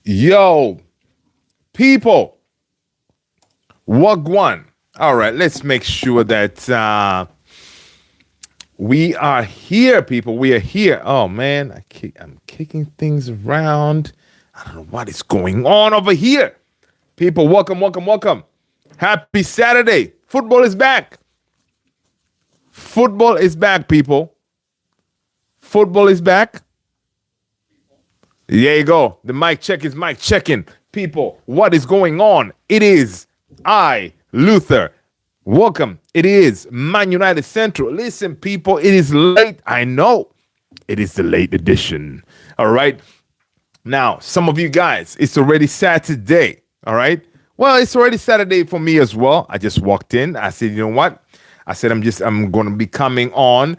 Yo, people, Wagwan. All right, let's make sure that we are here, people. We are here. Oh man, I'm kicking things around. I don't know what is going on over here. People, welcome, welcome, welcome. Happy Saturday. Football is back. Football is back, people. Football is back. There you go. The mic check is mic checking. People, what is going on? It is I, Luther. Welcome. It is Man United Central. Listen, people, it is late. I know. It is the late edition. All right. Now, some of you guys, it's already Saturday. All right. Well, it's already Saturday for me as well. I just walked in. I said, you know what? I said, I'm going to be coming on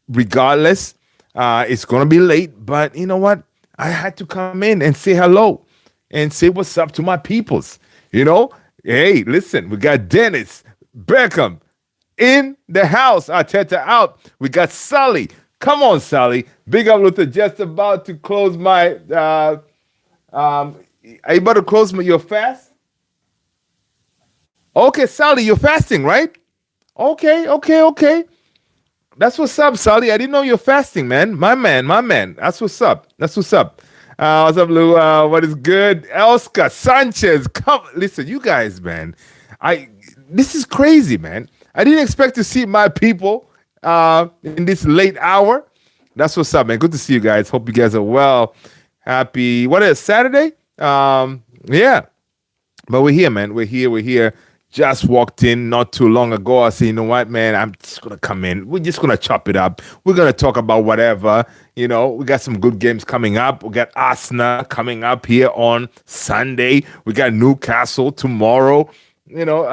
regardless. It's going to be late, but you know what? I had to come in and say hello and say what's up to my peoples. You know, hey, listen, we got Dennis Beckham in the house. Arteta out. We got Sally. Come on, Sally. Big up, Luther. Just about to close my. Are you about to close your fast? Okay, Sally, you're fasting, right? Okay. That's what's up, Sally. I didn't know you're fasting, man. My man. That's what's up. What's up, Lou? What is good? Oscar Sanchez. Come, listen, you guys, man. This is crazy, man. I didn't expect to see my people in this late hour. That's what's up, man. Good to see you guys. Hope you guys are well. Happy, what is it, Saturday? Yeah. But we're here, man. We're here. Just walked in not too long ago. I said, you know what, man, I'm just going to come in. We're just going to chop it up. We're going to talk about whatever. You know, we got some good games coming up. We got Arsenal coming up here on Sunday. We got Newcastle tomorrow. You know,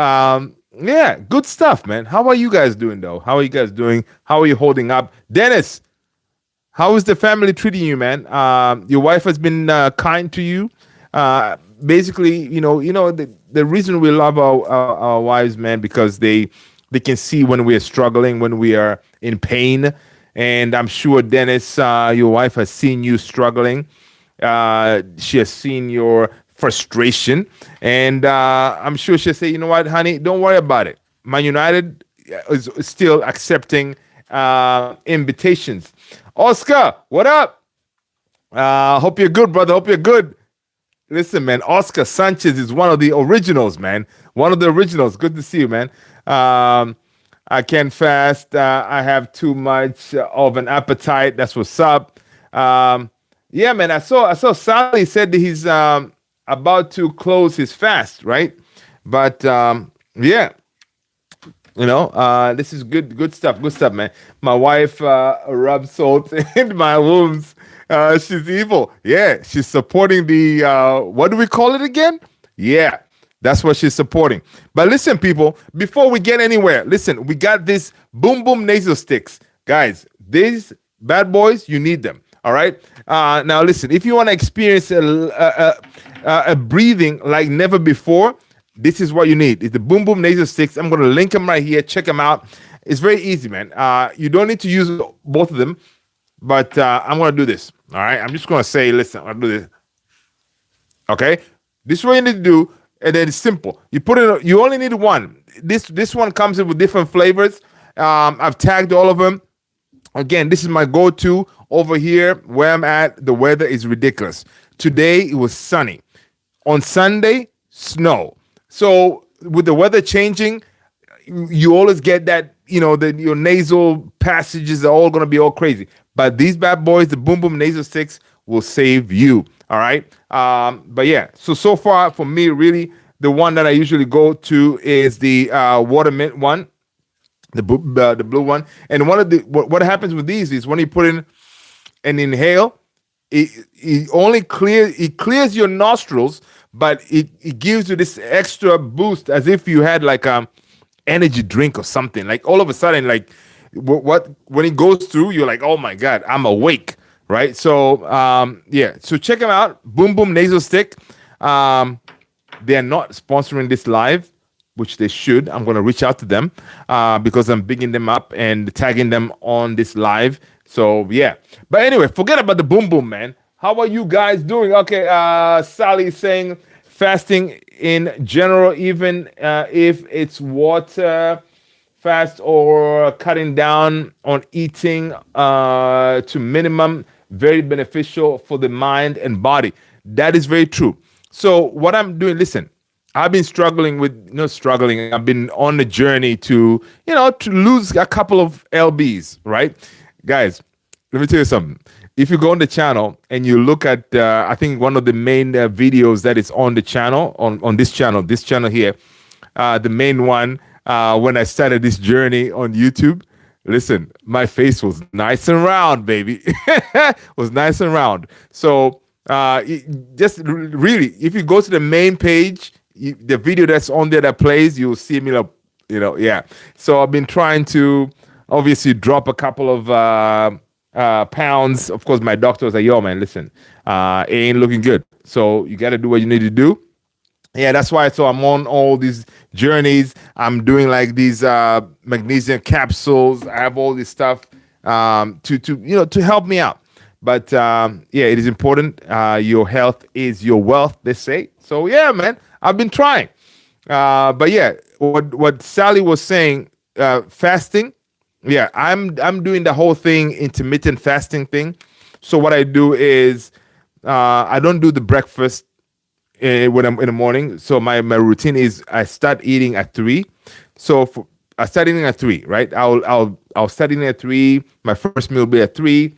yeah, good stuff, man. How are you guys doing, though? How are you guys doing? How are you holding up? Dennis, how is the family treating you, man? Your wife has been kind to you. Basically, you know, the reason we love our wives, man, because they can see when we are struggling, when we are in pain. And I'm sure, Dennis, your wife has seen you struggling. She has seen your frustration. And I'm sure she'll say, you know what, honey, don't worry about it. Man United is still accepting invitations. Oscar, what up? Hope you're good, brother. Hope you're good. Listen, man, Oscar Sanchez is one of the originals, man. One of the originals. Good to see you, man. I can't fast. I have too much of an appetite. That's what's up. Yeah, man, I saw Sally said that he's about to close his fast, right? But yeah, you know, this is good stuff. Good stuff, man. My wife rubs salt in my wounds. She's evil. Yeah, she's supporting the, what do we call it again? Yeah, that's what she's supporting. But listen, people, before we get anywhere, listen, we got this Boom Boom nasal sticks. Guys, these bad boys, you need them. All right? Now, listen, if you want to experience a breathing like never before, this is what you need. It's the Boom Boom nasal sticks. I'm going to link them right here. Check them out. It's very easy, man. You don't need to use both of them, but I'm going to do this. All right, I'm just gonna say, listen, I'll do this. Okay, this is what you need to do, and then it's simple. You put it. You only need one. This one comes in with different flavors. I've tagged all of them. Again, this is my go-to over here where I'm at. The weather is ridiculous. Today it was sunny. On Sunday, snow. So with the weather changing, you always get that. You know, your nasal passages are all gonna be all crazy. But these bad boys, the Boom Boom nasal sticks, will save you. All right. But yeah, so far for me, really, the one that I usually go to is the watermint one, the blue one. And what happens with these is when you put in and inhale, it clears your nostrils, but it gives you this extra boost as if you had like energy drink or something. Like all of a sudden, like when it goes through, you're like, oh my god, I'm awake, right? So yeah, so check them out. Boom Boom nasal stick. They're not sponsoring this live, which they should. I'm going to reach out to them because I'm bigging them up and tagging them on this live. So yeah, but anyway, forget about the Boom Boom, man. How are you guys doing? Okay, Sally saying fasting in general, even if it's water fast or cutting down on eating to minimum, very beneficial for the mind and body. That is very true. So what I'm doing, listen, I've been struggling with, not struggling, I've been on the journey to, to lose a couple of lbs, right? Guys, let me tell you something. If you go on the channel and you look at, I think one of the main videos that is on the channel, on this channel here, the main one, when I started this journey on YouTube, listen, my face was nice and round, baby. Was nice and round. So just really, if you go to the main page, the video that's on there that plays, you'll see me, yeah. So I've been trying to obviously drop a couple of pounds. Of course, my doctor was like, yo, man, listen, it ain't looking good. So you got to do what you need to do. Yeah, that's why. So I'm on all these journeys. I'm doing like these magnesium capsules. I have all this stuff to help me out. But yeah, it is important. Your health is your wealth, they say. So yeah, man, I've been trying. But yeah, what Sally was saying, fasting. Yeah, I'm doing the whole thing, intermittent fasting thing. So what I do is I don't do the breakfast when I'm in the morning. So my routine is I start eating at 3. So I start eating at 3, right? I'll start eating at 3. My first meal will be at 3,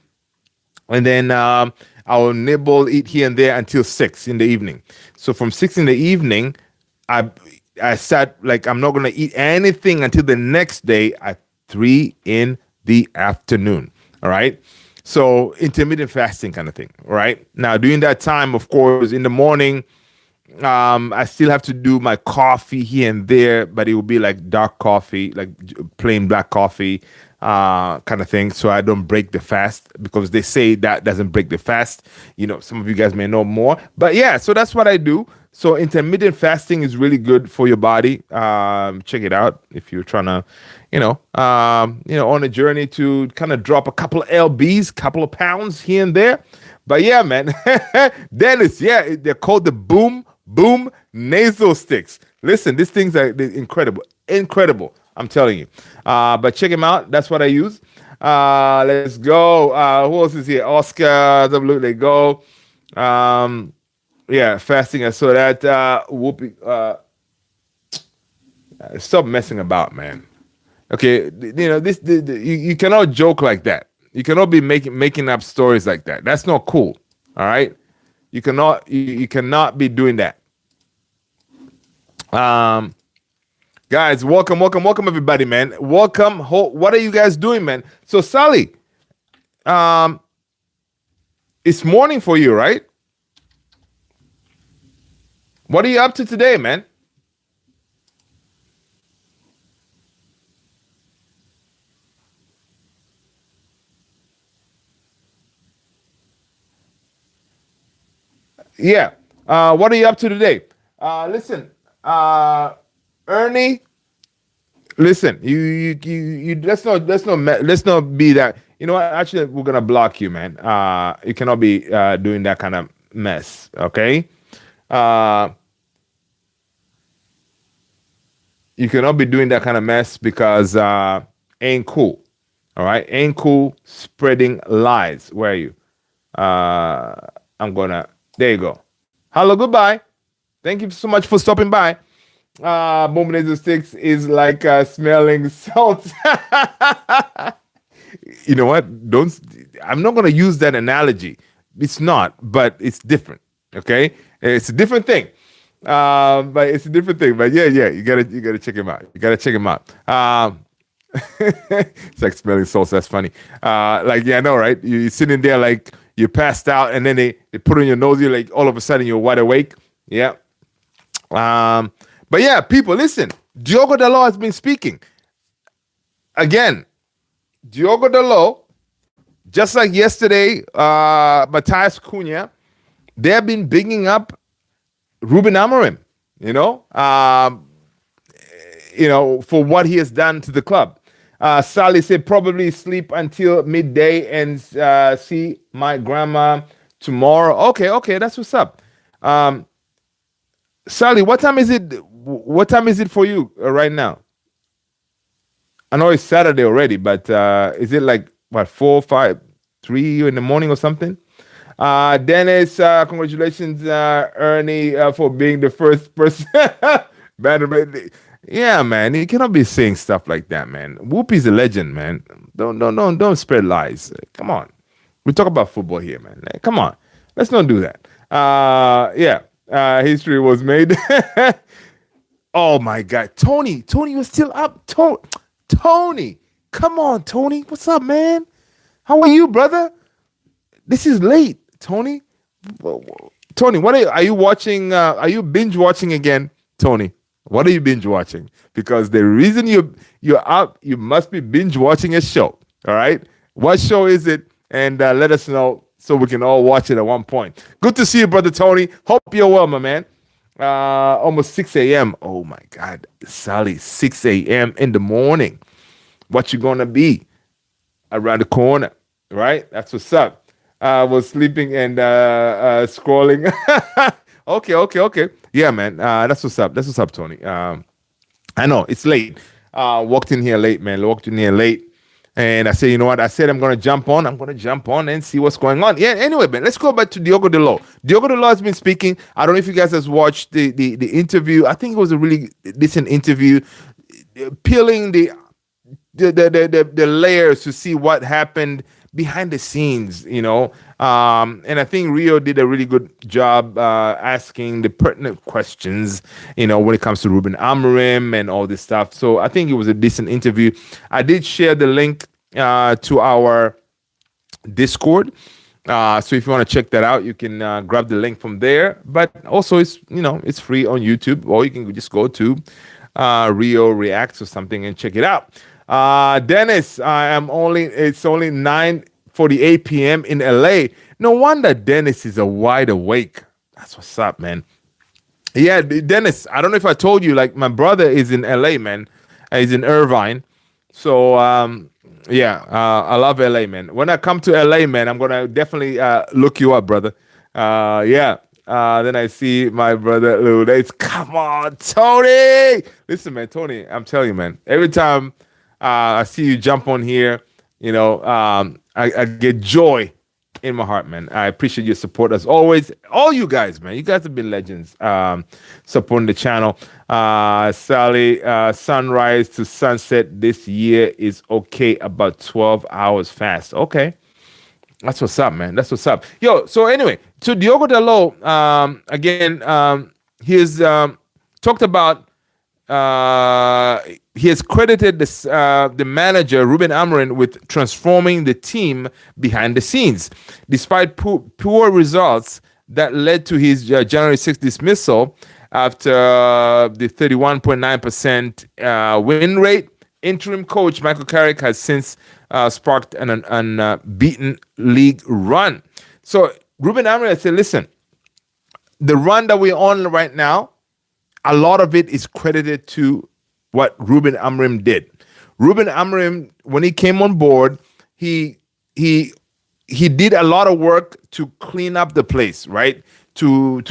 and then I'll eat here and there until 6 in the evening. So from 6 in the evening, I start, like, I'm not gonna eat anything until the next day at 3 in the afternoon. All right. So intermittent fasting kind of thing. Right. Now, during that time, of course, in the morning, I still have to do my coffee here and there, but it will be like dark coffee, like plain black coffee, kind of thing. So I don't break the fast, because they say that doesn't break the fast. Some of you guys may know more, but yeah, so that's what I do. So intermittent fasting is really good for your body. Check it out if you're trying to, on a journey to kind of drop a couple of lbs, couple of pounds here and there. But yeah, man, Dennis, yeah, they're called the Boom nasal sticks. Listen, these things are incredible. I'm telling you. But check them out. That's what I use. Let's go. Who else is here? Oscar, there go. Yeah, fasting. I saw that. Whoopi. Stop messing about, man. Okay, you cannot joke like that. You cannot be making up stories like that. That's not cool. All right, you cannot be doing that. Guys, welcome everybody, man. Welcome. What are you guys doing, man? So Sally, it's morning for you, right? What are you up to today, man? Yeah. What are you up to today? Listen, Ernie. Listen, you let's not be that. You know what? Actually, we're gonna block you, man. You cannot be doing that kind of mess. Okay. You cannot be doing that kind of mess, because ain't cool. All right, ain't cool spreading lies. Where are you? There you go. Hello, goodbye. Thank you so much for stopping by. Boom nasal sticks is like smelling salt. You know what? I'm not gonna use that analogy. It's not, but it's different. Okay, it's a different thing. But it's a different thing. But yeah, you gotta check him out. It's like smelling salt. That's funny. Yeah, I know, right? You're sitting there like you passed out, and then they put it on your nose. You're like, all of a sudden you're wide awake. Yeah. But yeah, people, listen. Diogo Dalot has been speaking again. Diogo Dalot, just like yesterday, Matthias Cunha, they have been bigging up Ruben Amorim. For what he has done to the club. Sally said probably sleep until midday and see my grandma tomorrow. Okay, that's what's up. Um, Sally, what time is it? What time is it for you right now? I know it's Saturday already, but is it like what 4, 5, 3 in the morning or something? Dennis, congratulations, Ernie, for being the first person. Yeah, man, you cannot be saying stuff like that, man. Whoopi's a legend, man. Don't spread lies. Come on, we talk about football here, man. Like, come on, let's not do that. Yeah, history was made. Oh my God, Tony, you're still up, Tony. Come on, Tony, what's up, man? How are you, brother? This is late, Tony. Tony, what are you watching? Are you binge watching again, Tony? What are you binge watching? Because the reason you're up, you must be binge watching a show. All right, what show is it? And let us know so we can all watch it at one point. Good to see you, brother Tony. Hope you're well, my man. Almost 6 a.m. Oh my God, Sally, 6 a.m. in the morning. What you gonna be around the corner, right? That's what's up. I was sleeping and scrolling. Okay. Yeah, man. That's what's up. That's what's up, Tony. I know it's late. Walked in here late, man. Walked in here late. And I said, you know what? I said I'm gonna jump on. I'm gonna jump on and see what's going on. Yeah. Anyway, man, let's go back to Diogo Dalot. Diogo Dalot has been speaking. I don't know if you guys has watched the interview. I think it was a really decent interview, peeling the layers to see what happened behind the scenes, and I think Rio did a really good job asking the pertinent questions, when it comes to Ruben Amorim and all this stuff. So I think it was a decent interview. I did share the link to our Discord. So if you want to check that out, you can grab the link from there. But also, it's free on YouTube, or you can just go to Rio Reacts or something and check it out. Dennis, it's only 9:48 p.m. in LA. No wonder Dennis is a wide awake. That's what's up, man. Yeah, Dennis, I don't know if I told you, like my brother is in LA, man. He's in Irvine. So, I love LA, man. When I come to LA, man, I'm going to definitely look you up, brother. Then I see my brother Lou. Come on, Tony. Listen, man, Tony, I'm telling you, man, every time I see you jump on here, I get joy in my heart, man. I appreciate your support as always. All you guys, man. You guys have been legends supporting the channel. Sally, sunrise to sunset this year is okay, about 12 hours fast. Okay. That's what's up, man. That's what's up. Yo, so anyway, so Diogo Dalot, again, he's talked about, he has credited the manager, Ruben Amorim, with transforming the team behind the scenes. Despite poor results that led to his January 6th dismissal after the 31.9% win rate, interim coach Michael Carrick has since sparked an unbeaten league run. So Ruben Amorim said, listen, the run that we're on right now, a lot of it is credited to what Ruben Amorim did. Ruben Amorim, when he came on board, he did a lot of work to clean up the place, right? To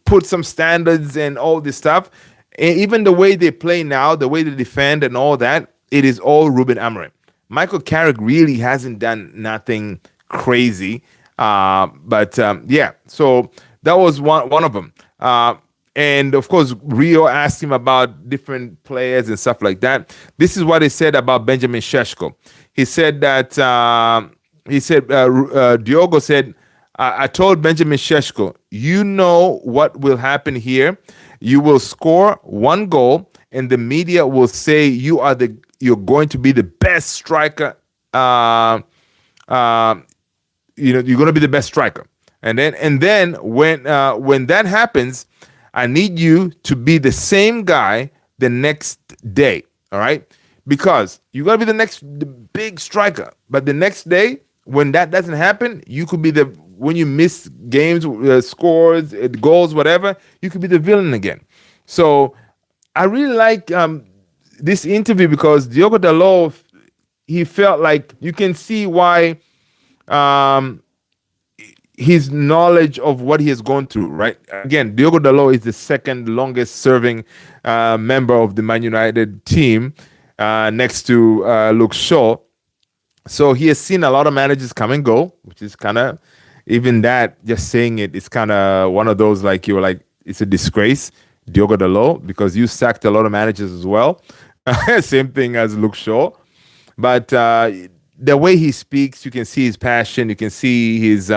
put some standards and all this stuff. And even the way they play now, the way they defend and all that, it is all Ruben Amorim. Michael Carrick really hasn't done nothing crazy. So that was one of them. And of course, Rio asked him about different players and stuff like that. This is what he said about Benjamin Šeško. He said that Diogo said, I told Benjamin Šeško, you know what will happen here. You will score one goal, and the media will say you're going to be the best striker. You're going to be the best striker. And then when that happens, I need you to be the same guy the next day, all right? Because you're going to be the big striker. But the next day, when that doesn't happen, you could be when you miss games, scores, goals, whatever, you could be the villain again. So I really like this interview because Diogo Dalot, he felt like you can see why his knowledge of what he has gone through, right? Again, Diogo Dalot is the second longest serving member of the Man United team, next to Luke Shaw. So he has seen a lot of managers come and go, which is kind of, even that, just saying it is kind of one of those, like, you were like, it's a disgrace, Diogo Dalot, because you sacked a lot of managers as well. Same thing as Luke Shaw. But the way he speaks, you can see his passion. You can see his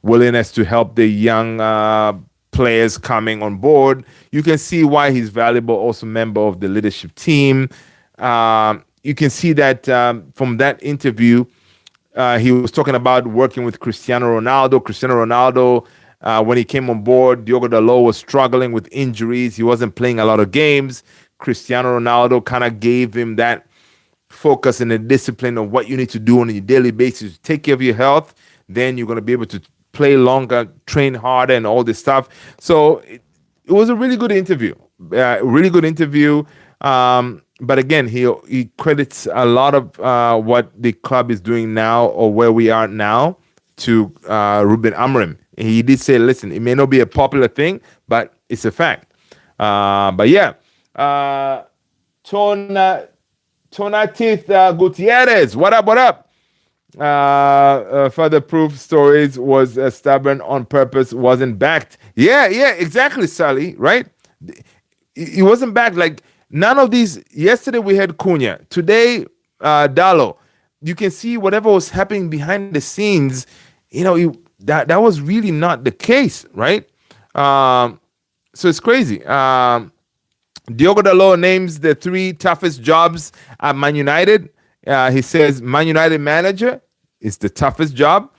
willingness to help the young players coming on board. You can see why he's valuable, also member of the leadership team. You can see that from that interview, he was talking about working with Cristiano Ronaldo. Cristiano Ronaldo, when he came on board, Diogo Dalot was struggling with injuries. He wasn't playing a lot of games. Cristiano Ronaldo kind of gave him that focus and the discipline of what you need to do on a daily basis to take care of your health. Then you're going to be able to play longer, train harder, and all this stuff. So it was a really good interview. Really good interview. But again, he credits a lot of what the club is doing now, or where we are now, to Ruben Amorim. He did say, listen, it may not be a popular thing, but it's a fact. But yeah, Tonatith Gutierrez, what up, what up? Further proof stories was stubborn on purpose, wasn't backed. Yeah, exactly, Sally, right? He wasn't backed. Like, none of these. Yesterday we had Cunha. Today, Dalot. You can see whatever was happening behind the scenes. That was really not the case, right? So it's crazy. Diogo Dalot names the 3 toughest jobs at Man United. He says Man United manager is the toughest job.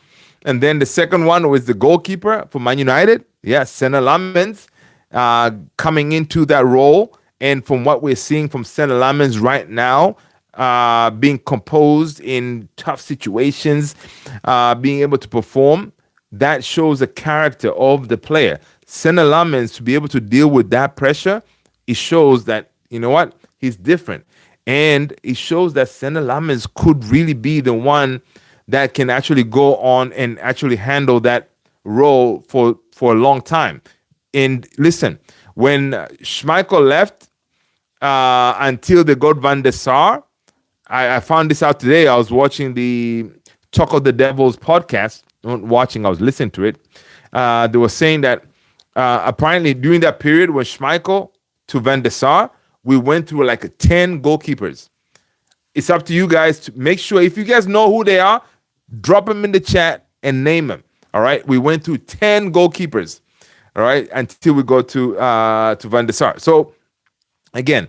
And then the second one was the goalkeeper for Man United. Yeah, Senna Lammens coming into that role. And from what we're seeing from Senna Lammens right now, being composed in tough situations, being able to perform, that shows the character of the player. Senna Lammens, to be able to deal with that pressure, it shows that, you know what, he's different. And it shows that Senna Lammens could really be the one that can actually go on and actually handle that role for a long time. And listen, when Schmeichel left, until they got Van der Sar, I found this out today. I was watching the Talk of the Devils podcast. Not watching, I was listening to it. They were saying that apparently during that period when Schmeichel to Van der Sar, we went through like 10 goalkeepers. It's up to you guys to make sure, if you guys know who they are, drop them in the chat and name them. All right. We went through 10 goalkeepers. All right. Until we go to Van der Sar. So again,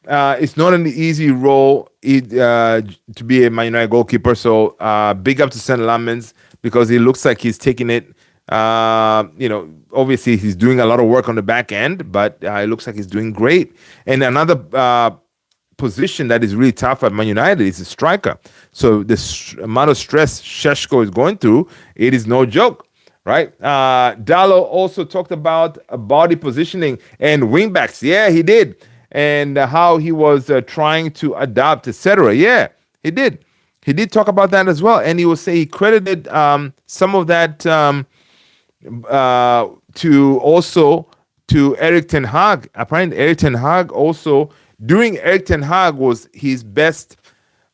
it's not an easy role to be a Man United goalkeeper. So big up to Senna Lammens, because he looks like he's taking it. Obviously he's doing a lot of work on the back end, but it looks like he's doing great. And another position that is really tough at Man United is a striker. So the amount of stress Šeško is going through, it is no joke, right? Dalot also talked about body positioning and wingbacks. Yeah, he did. And how he was trying to adapt, etc. Yeah, he did. He did talk about that as well. And he will say he credited some of that to Erik ten Hag. Apparently, Erik ten Hag also, during Erik ten Hag was his best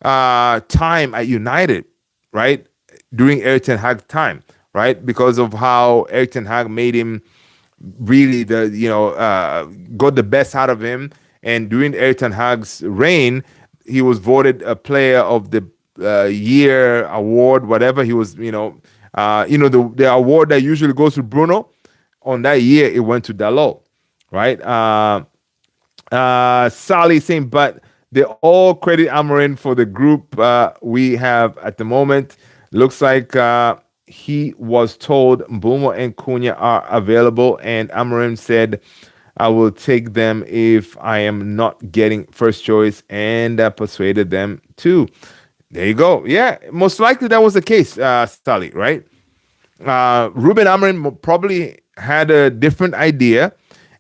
time at United, right? During Erik ten Hag time, right? Because of how Erik ten Hag made him really got the best out of him. And during Erik ten Hag's reign, he was voted a player of the year award, whatever. He was, the award that usually goes to Bruno. On that year, it went to Dalot, right? Sally saying, but they all credit Amorim for the group we have at the moment. Looks like he was told Mbeumo and Cunha are available, and Amorim said, I will take them if I am not getting first choice, and persuaded them to. There you go. Yeah, most likely that was the case, Sally, right? Ruben Amorim probably had a different idea,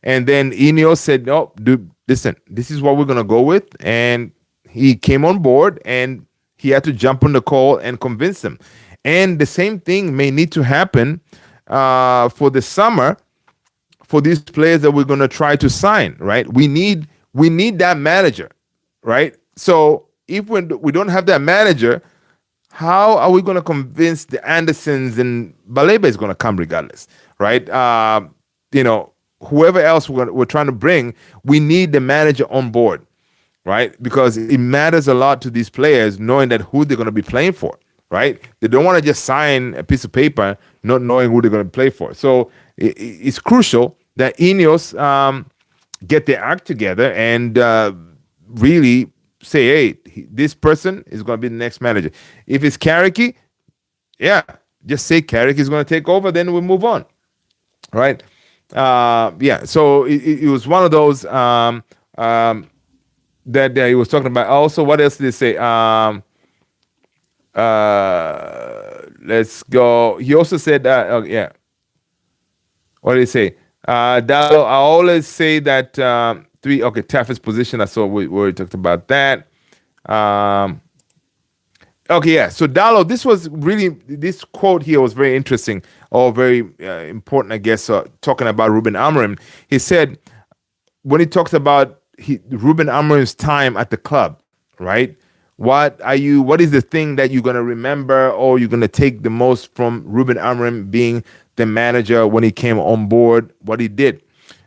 and then Ineos said, no, dude, listen, this is what we're going to go with. And he came on board, and he had to jump on the call and convince them. And the same thing may need to happen for the summer for these players that we're going to try to sign, right? We need that manager, right? So if we don't have that manager, how are we going to convince the Andersons and Baleba is going to come regardless, right? Whoever else we're trying to bring, we need the manager on board, right? Because it matters a lot to these players knowing that who they're going to be playing for, right? They don't want to just sign a piece of paper not knowing who they're going to play for. So it's crucial that Ineos get their act together and really say, hey, this person is going to be the next manager. If it's Carrick, yeah, just say Carrick is going to take over, then we move on, right? So it was one of those that he was talking about. Also, what else did they say? Let's go. He also said that, what did he say? Dalot, I always say that toughest position. I saw we talked about that. So Dalot, this quote here was very interesting or very important, I guess, talking about Ruben Amorim. He said, when he talks about Ruben Amorim's time at the club, right? What is the thing that you're going to remember or you're going to take the most from Ruben Amorim being the manager when he came on board, what he did?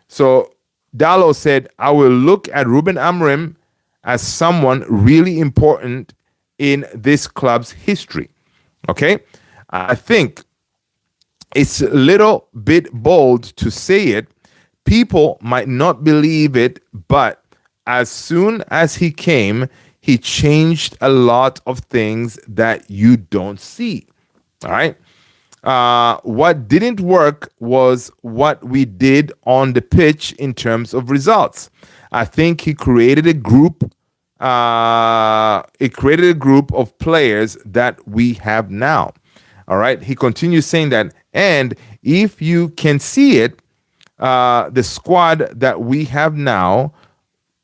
So Dalot said, I will look at Ruben Amorim as someone really important in this club's history. Okay? I think it's a little bit bold to say it. People might not believe it, but as soon as he came, he changed a lot of things that you don't see. All right? What didn't work was what we did on the pitch in terms of results. I think he created a group. It created a group of players that we have now. All right. He continues saying that, and if you can see it, the squad that we have now,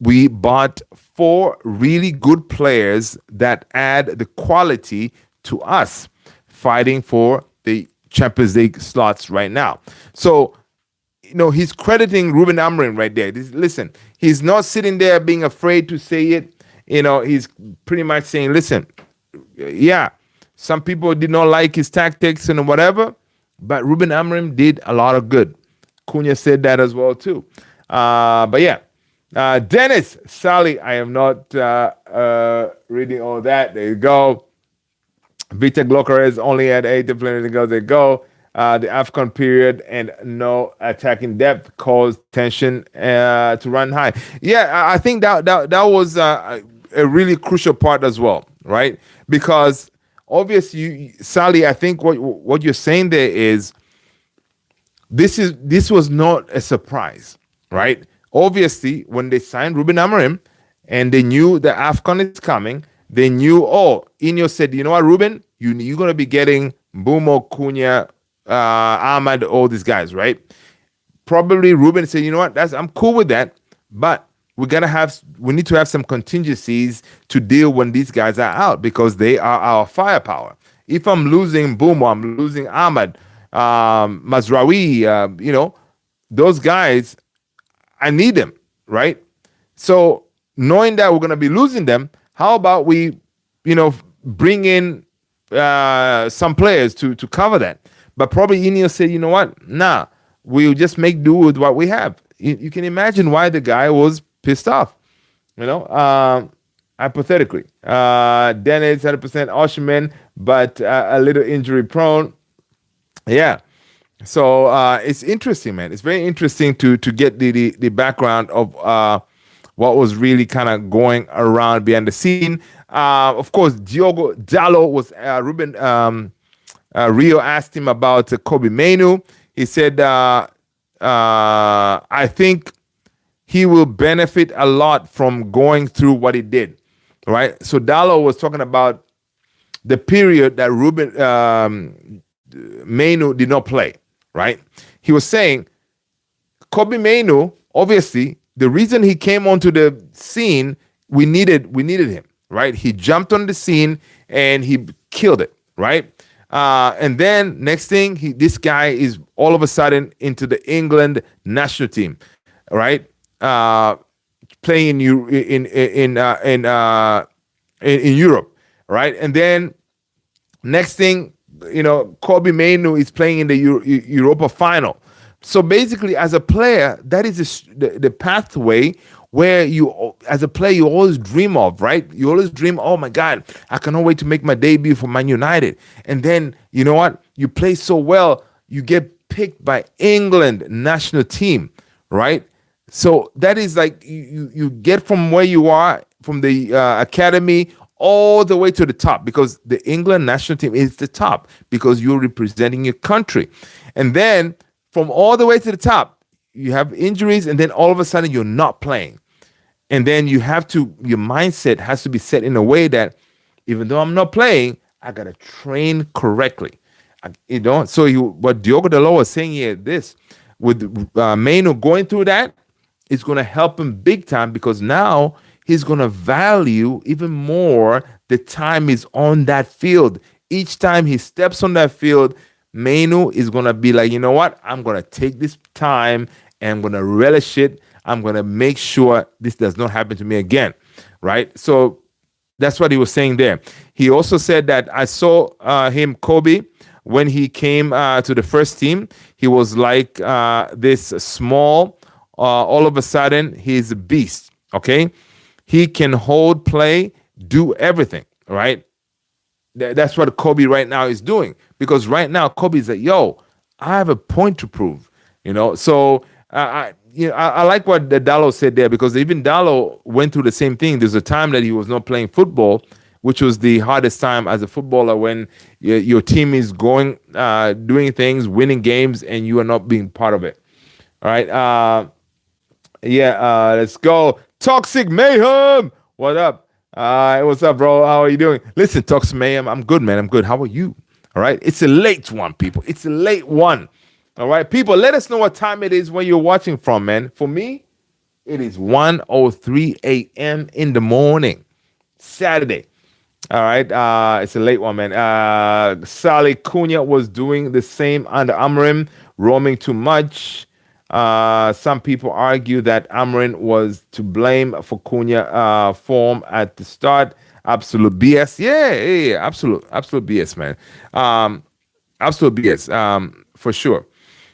we bought 4 really good players that add the quality to us fighting for the Champions League slots right now. So, he's crediting Ruben Amorim right there. Listen, he's not sitting there being afraid to say it. He's pretty much saying, listen, yeah, some people did not like his tactics and whatever, but Ruben Amorim did a lot of good. Cunha said that as well too. But yeah. Dennis, Sally, I am not reading all that. There you go. Victor Glocker is only at 8 players ago. There you go. The AFCON period and no attacking depth caused tension to run high. Yeah, I think that was a really crucial part as well, right? Because obviously, Sally, I think what you're saying there is this was not a surprise, right? Obviously, when they signed Ruben Amorim and they knew the AFCON is coming, they knew, Ineos said, you know what, Ruben, you're going to be getting Bumo, Cunha, Ahmad, all these guys, right? Probably Ruben said, you know what, I'm cool with that, but we need to have some contingencies to deal when these guys are out because they are our firepower. If I'm losing Bumo, I'm losing Ahmad, Mazraoui, those guys, I need them, right? So knowing that we're going to be losing them, how about we, bring in some players to cover that? But probably Ineos said, you know what? Nah, we'll just make do with what we have. You can imagine why the guy was pissed off, hypothetically. Dennis, 100% Oshman, but a little injury prone. Yeah. So it's interesting, man. It's very interesting to get the background of what was really kind of going around behind the scene. Of course, Diogo Dalot was Ruben Rio asked him about Kobe Mainu. He said, I think he will benefit a lot from going through what he did, right? So Dalot was talking about the period that Ruben Mainu did not play, right? He was saying Kobe Mainu, obviously, the reason he came onto the scene, we needed him, right? He jumped on the scene and he killed it, right? And then next thing, this guy is all of a sudden into the England national team, right? Playing in Europe, right? And then next thing, Kobe Mainu is playing in the Europa final. So basically, as a player, that is the pathway where you, as a player, you always dream of, right? You always dream, oh my God, I cannot wait to make my debut for Man United. And then, you know what? You play so well, you get picked by England national team, right? So that is like you get from where you are, from the academy, all the way to the top, because the England national team is the top because you're representing your country. And then from all the way to the top, you have injuries, and then all of a sudden you're not playing. And then your mindset has to be set in a way that even though I'm not playing, I got to train correctly. What Diogo Dalot was saying here, this, with Mainu going through that, is going to help him big time, because now he's going to value even more the time he's on that field. Each time he steps on that field, Mainu is going to be like, you know what? I'm going to take this time and I'm going to relish it. I'm going to make sure this does not happen to me again, right? So that's what he was saying there. He also said that I saw Kobe, when he came to the first team, he was like this small, all of a sudden, he's a beast, okay? He can hold play, do everything, right? That's what Kobe right now is doing, because right now Kobe is like, yo, I have a point to prove, So I like what Dalot said there, because even Dalot went through the same thing. There's a time that he was not playing football, which was the hardest time as a footballer, when your team is going, doing things, winning games, and you are not being part of it. All right. Let's go. Toxic Mayhem. What up? What's up, bro? How are you doing? Listen, Toxic Mayhem, I'm good, man. I'm good. How are you? All right. It's a late one, people. It's a late one. All right. People, let us know what time it is where you're watching from, man. For me, it is 1:03 a.m. in the morning. Saturday. All right. It's a late one, man. Sally Cunha was doing the same under Amorim, roaming too much. Some people argue that Amorim was to blame for Cunha form at the start. Absolute BS. Yeah. Absolute BS, man. Absolute BS. For sure.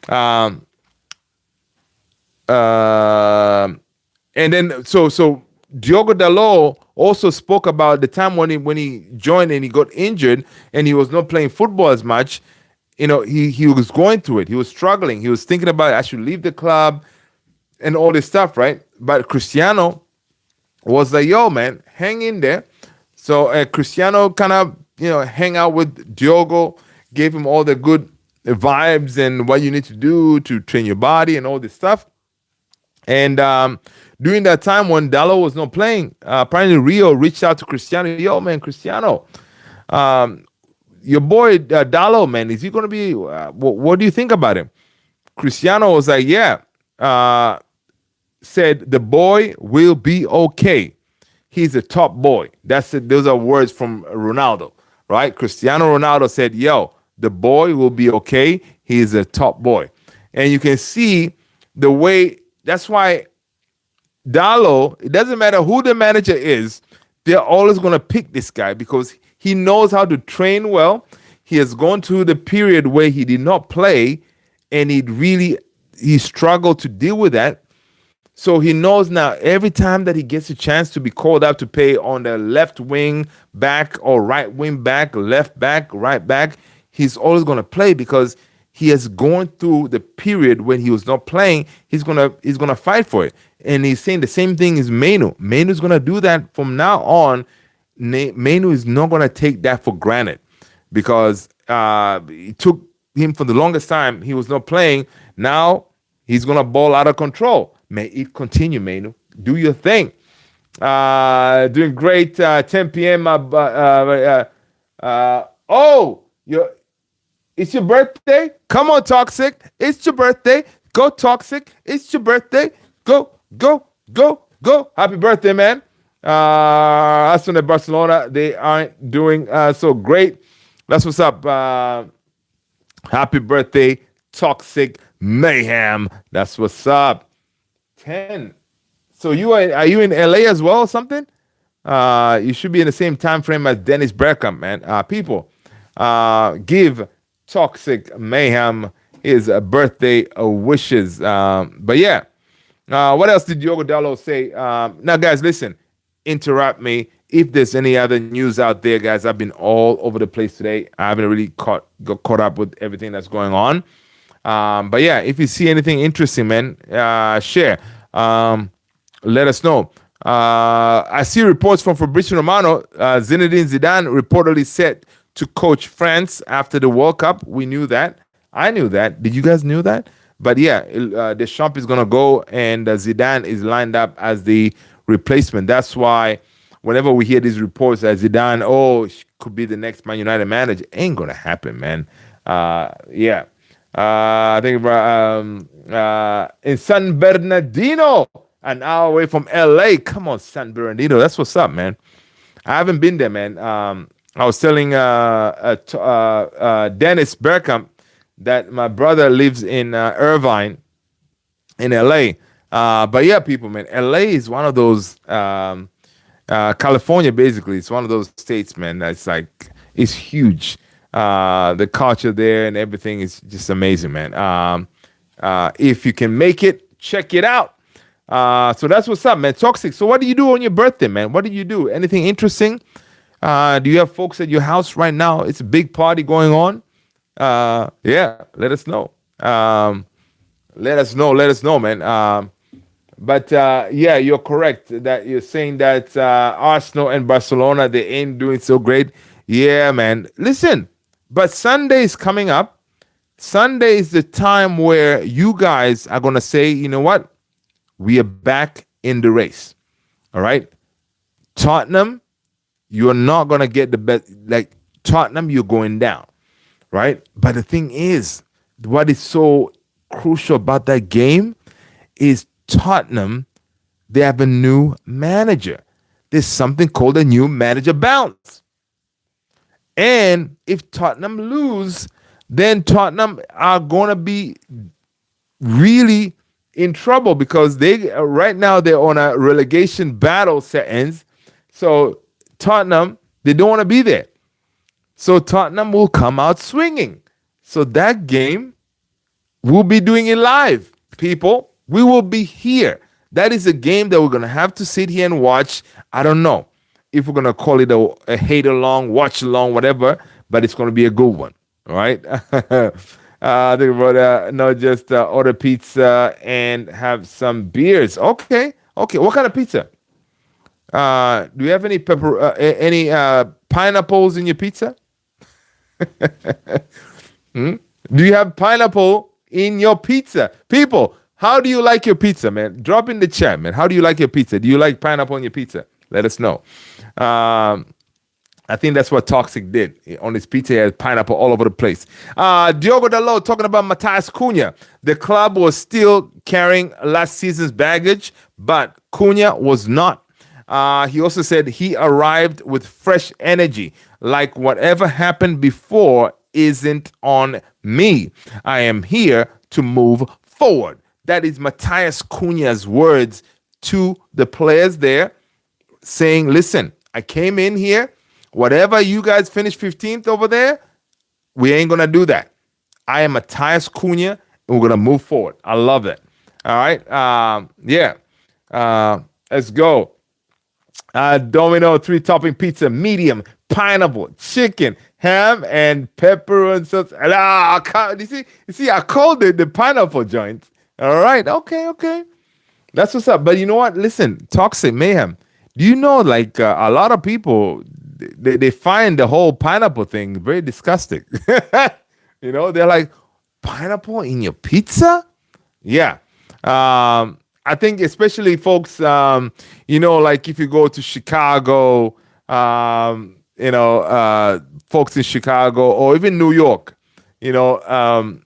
And then so Diogo Dalot also spoke about the time when he joined and he got injured and he was not playing football as much. He was going through it. He was struggling. He was thinking about, I should leave the club and all this stuff, right? But Cristiano was like, yo, man, hang in there. So Cristiano kind of, hang out with Diogo, gave him all the good vibes and what you need to do to train your body and all this stuff. And during that time when Dalot was not playing, apparently Rio reached out to Cristiano. Yo, man, Cristiano, your boy Dalot, man, is he going to be? What do you think about him? Cristiano was like, yeah. Said the boy will be okay. He's a top boy. That's it. Those are words from Ronaldo, right? Cristiano Ronaldo said, yo, the boy will be okay. He is a top boy. And you can see the way, that's why Dalot, it doesn't matter who the manager is, they're always going to pick this guy because he knows how to train well. He has gone through the period where he did not play and he struggled to deal with that. So he knows now every time that he gets a chance to be called up to play on the left wing back or right wing back, left back, right back, he's always going to play because he has gone through the period when he was not playing. He's gonna fight for it. And he's saying the same thing as Mainu. Mainu's going to do that from now on. Mainu is not going to take that for granted because it took him for the longest time. He was not playing. Now he's going to ball out of control. May it continue, Mainu. Do your thing. Doing great. 10 p.m. It's your birthday. Come on, Toxic. It's your birthday. Go, Toxic. It's your birthday. Go. Happy birthday, man. As from Barcelona, they aren't doing so great. That's what's up. Happy birthday, Toxic Mayhem. That's what's up. 10. So are you in LA as well or something? You should be in the same time frame as Dennis Bergkamp, man. People, give Toxic Mayhem his birthday wishes. But yeah, what else did Diogo Dalot say? Now, guys, listen, interrupt me. If there's any other news out there, guys, I've been all over the place today. I haven't really got caught up with everything that's going on. But yeah, if you see anything interesting, man, share. Let us know. I see reports from Fabrizio Romano. Zinedine Zidane reportedly set to coach France after the World Cup. We knew that. I knew that. Did you guys knew that? But yeah, Deschamps is going to go, and Zidane is lined up as the replacement. That's why whenever we hear these reports that Zidane, could be the next Man United manager, ain't going to happen, man. Yeah. I think in San Bernardino, an hour away from LA. Come on, San Bernardino. That's what's up, man. I haven't been there, man. I was telling Dennis Bergkamp that my brother lives in Irvine in LA. But yeah, people, man, LA is one of those, California, basically, it's one of those states, man, that's like, it's huge. The culture there and everything is just amazing, man. If you can make it, check it out. So that's what's up, man. Toxic. So what do you do on your birthday, man? What do you do? Anything interesting? Do you have folks at your house right now? It's a big party going on. Yeah, let us know. Let us know, man. But yeah, you're correct that you're saying that Arsenal and Barcelona, they ain't doing so great. Yeah, man. Listen, but Sunday is coming up. Sunday is the time where you guys are going to say, you know what? We are back in the race. All right? Tottenham, you're not going to get the best. Like, Tottenham, you're going down. Right? But the thing is, what is so crucial about that game is Tottenham, they have a new manager. There's something called a new manager bounce. And if Tottenham lose, then Tottenham are going to be really in trouble because they right now they're on a relegation battle sentence. So Tottenham, they don't want to be there. So Tottenham will come out swinging. So that game, we'll be doing it live, people. We will be here. That is a game that we're going to have to sit here and watch. I don't know if we're going to call it a hate along, watch along, whatever, but it's going to be a good one. All right? I think about not just order pizza and have some beers. Okay. What kind of pizza? Do you have any pineapples in your pizza? Do you have pineapple in your pizza? People, how do you like your pizza, man? Drop in the chat, man. How do you like your pizza? Do you like pineapple in your pizza? Let us know. I think that's what Toxic did. On his pizza, he had pineapple all over the place. Diogo Dalot talking about Matheus Cunha. The club was still carrying last season's baggage, but Cunha was not. He also said he arrived with fresh energy, like whatever happened before isn't on me. I am here to move forward. That is Matheus Cunha's words to the players there, saying, listen, I came in here. Whatever you guys finish 15th over there, we ain't going to do that. I am Matheus Cunha, and we're going to move forward. I love it. All right? Yeah. Let's go. Domino 3-topping pizza, medium, pineapple, chicken, ham, and pepper and sauce. You see, I called it the pineapple joint. All right. Okay. That's what's up. But you know what? Listen, Toxic Mayhem. Do you know, like, a lot of people, they find the whole pineapple thing very disgusting. You know, they're like, pineapple in your pizza? Yeah. I think especially folks, you know, like if you go to Chicago, folks in Chicago or even New York, the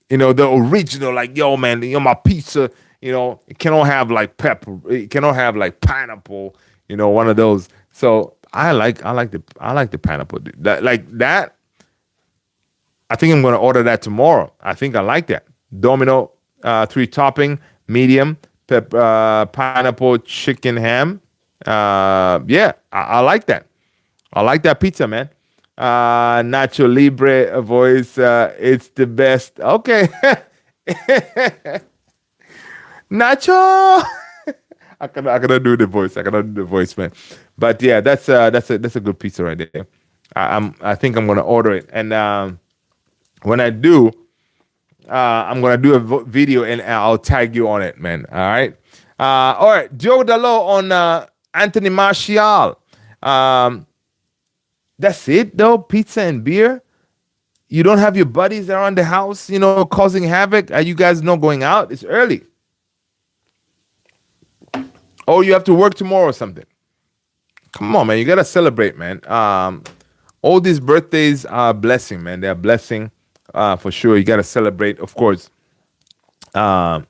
original, like, yo, man, my pizza, it cannot have like pepper, it cannot have like pineapple, one of those. So I like the pineapple. That I think I'm going to order that tomorrow. I think I like that. Domino, 3 topping, medium, pineapple, chicken, ham. Yeah, I like that. I like that pizza, man. Nacho Libre voice. It's the best. Okay. Nacho. I cannot do the voice. I cannot do the voice, man. But yeah, that's a good pizza right there. I think I'm gonna order it, and when I do, I'm gonna do a video and I'll tag you on it, man. All right. Joe Dalot on Anthony Martial. That's it though. Pizza and beer. You don't have your buddies around the house, causing havoc. Are you guys not going out? It's early. Oh, you have to work tomorrow or something. Come on, man. You gotta celebrate, man. All these birthdays are a blessing, man. They're a blessing, for sure. You gotta celebrate, of course. Not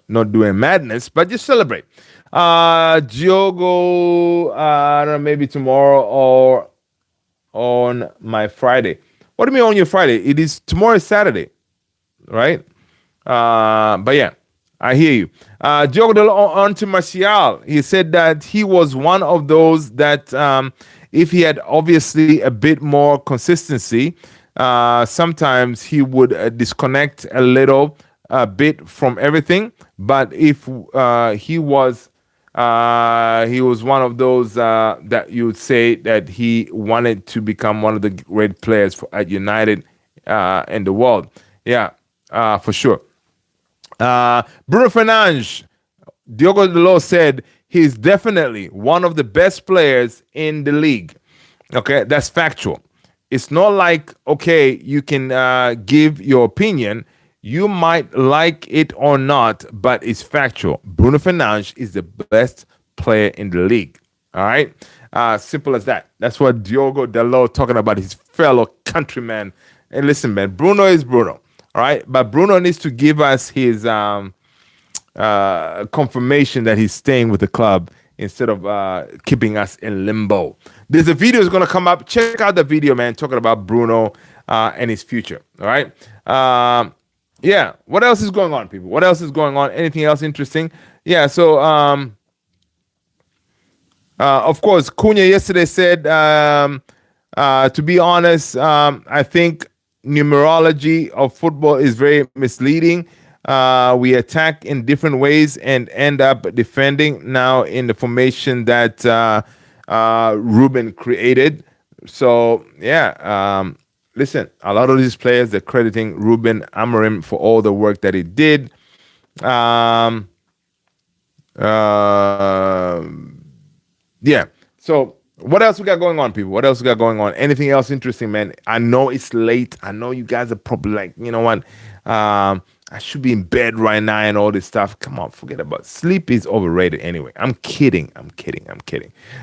doing madness, but just celebrate. Diogo, I don't know, maybe tomorrow or on my Friday. What do you mean on your Friday? It is tomorrow is Saturday, right? But yeah, I hear you. Diogo on to Martial. He said that he was one of those that if he had obviously a bit more consistency, sometimes he would disconnect a little bit from everything. But if he was one of those that you would say that he wanted to become one of the great players at United in the world. Yeah, for sure. Bruno Fernandes, Diogo Dalot said he's definitely one of the best players in the league. Okay, that's factual. It's not like, okay, you can give your opinion. You might like it or not, but it's factual. Bruno Fernandes is the best player in the league. All right? Simple as that. That's what Diogo Dalot talking about, his fellow countryman. And listen, man, Bruno is Bruno. All right? But Bruno needs to give us his confirmation that he's staying with the club instead of keeping us in limbo. There's a video that's going to come up. Check out the video, man, talking about Bruno and his future. All right? Yeah. What else is going on, people? What else is going on? Anything else interesting? Yeah. So, of course, Cunha yesterday said, to be honest, I think numerology of football is very misleading. We attack in different ways and end up defending now in the formation that Ruben created. So, yeah. Listen, a lot of these players, they're crediting Ruben Amorim for all the work that he did. Yeah. So what else we got going on, people? What else we got going on? Anything else interesting, man? I know it's late. I know you guys are probably like, you know what? I should be in bed right now and all this stuff. Come on, forget about it. Sleep is overrated anyway. I'm kidding.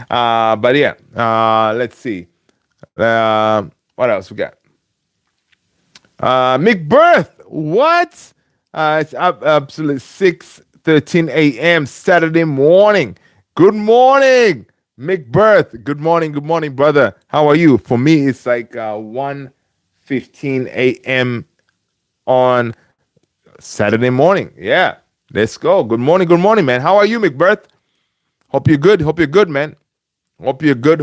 But yeah, let's see. What else we got? McBirth, what? It's up absolutely 6:13 a.m. Saturday morning. Good morning, McBirth. Good morning, brother. How are you? For me, it's like 1:15 a.m. on Saturday morning. Yeah, let's go. Good morning, man. How are you, McBirth? Hope you're good, man. Hope you're good.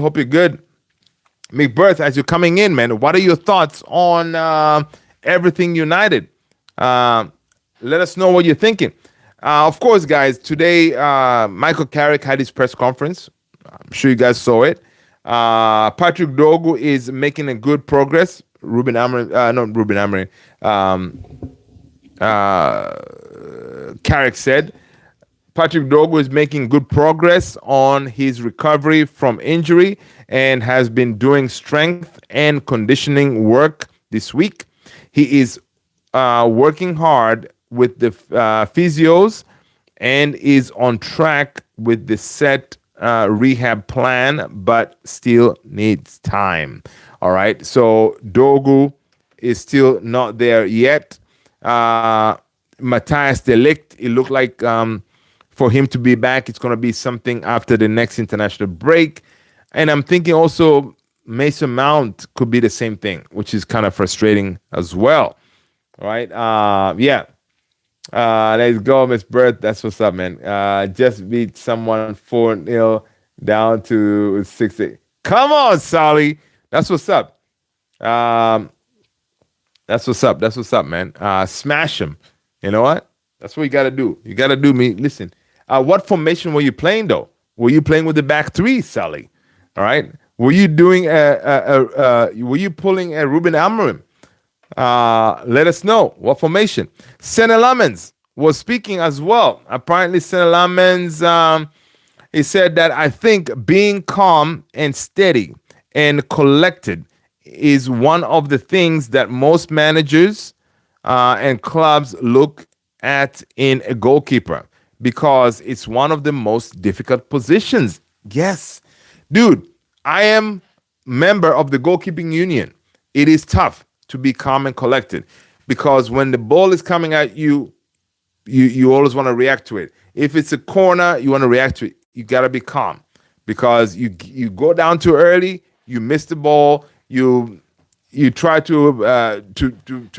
McBirth, as you're coming in, man, what are your thoughts on everything United? Let us know what you're thinking. Of course, guys, today Michael Carrick had his press conference. I'm sure you guys saw it. Patrick Dogu is making a good progress. Ruben Amorim, Carrick said. Patrick Dogu is making good progress on his recovery from injury and has been doing strength and conditioning work this week. He is working hard with the physios and is on track with the set rehab plan, but still needs time. All right. So Dogu is still not there yet. Matthias de Ligt, it looked like for him to be back, it's going to be something after the next international break. And I'm thinking also Mason Mount could be the same thing, which is kind of frustrating as well. All right. Yeah. Let's go, Miss Bird. That's what's up, man. Just beat someone 4-0 down to 6-8. Come on, Sally. That's what's up. That's what's up. That's what's up, man. Smash him. You know what? That's what you got to do. You got to do me. Listen, what formation were you playing, though? Were you playing with the back three, Sally? All right. Were you doing were you pulling a Ruben Amorim? Let us know what formation. Senna Lamens was speaking as well. Apparently, Senna Lamens, he said that I think being calm and steady and collected is one of the things that most managers and clubs look at in a goalkeeper because it's one of the most difficult positions. Yes, dude, I am member of the goalkeeping union. It is tough to be calm and collected because when the ball is coming at you, you always want to react to it. If it's a corner, you want to react to it. You got to be calm because you go down too early, you miss the ball, you try to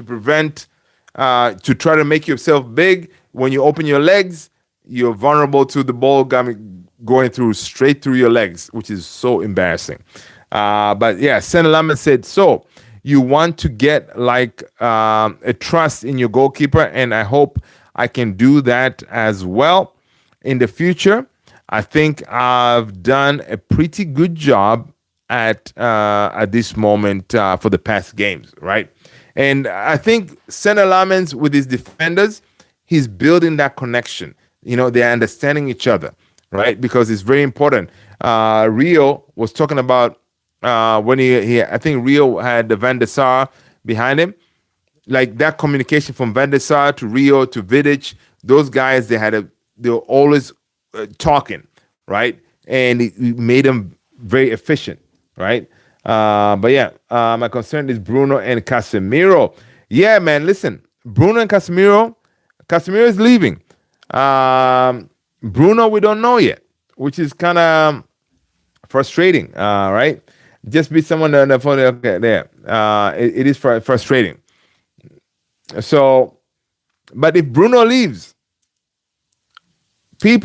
prevent to try to make yourself big. When you open your legs, you're vulnerable to the ball going through straight through your legs, which is so embarrassing. But yeah, Senna Laman said, so you want to get like a trust in your goalkeeper, and I hope I can do that as well in the future. I think I've done a pretty good job at this moment for the past games, right? And I think Senna Lamens with his defenders, he's building that connection. You know, they're understanding each other, right? Because it's very important. Rio was talking about when he I think Rio had the Van der Sar behind him. Like that communication from Van der Sar to Rio to Vidic, those guys, they were always talking, right? And it made them very efficient, right? But yeah, my concern is Bruno and Casemiro. Yeah, man, listen, Bruno and Casemiro is leaving. Bruno, we don't know yet, which is kind of frustrating, right? Just be someone on the phone. Okay, there. It is frustrating. So, but if Bruno leaves, if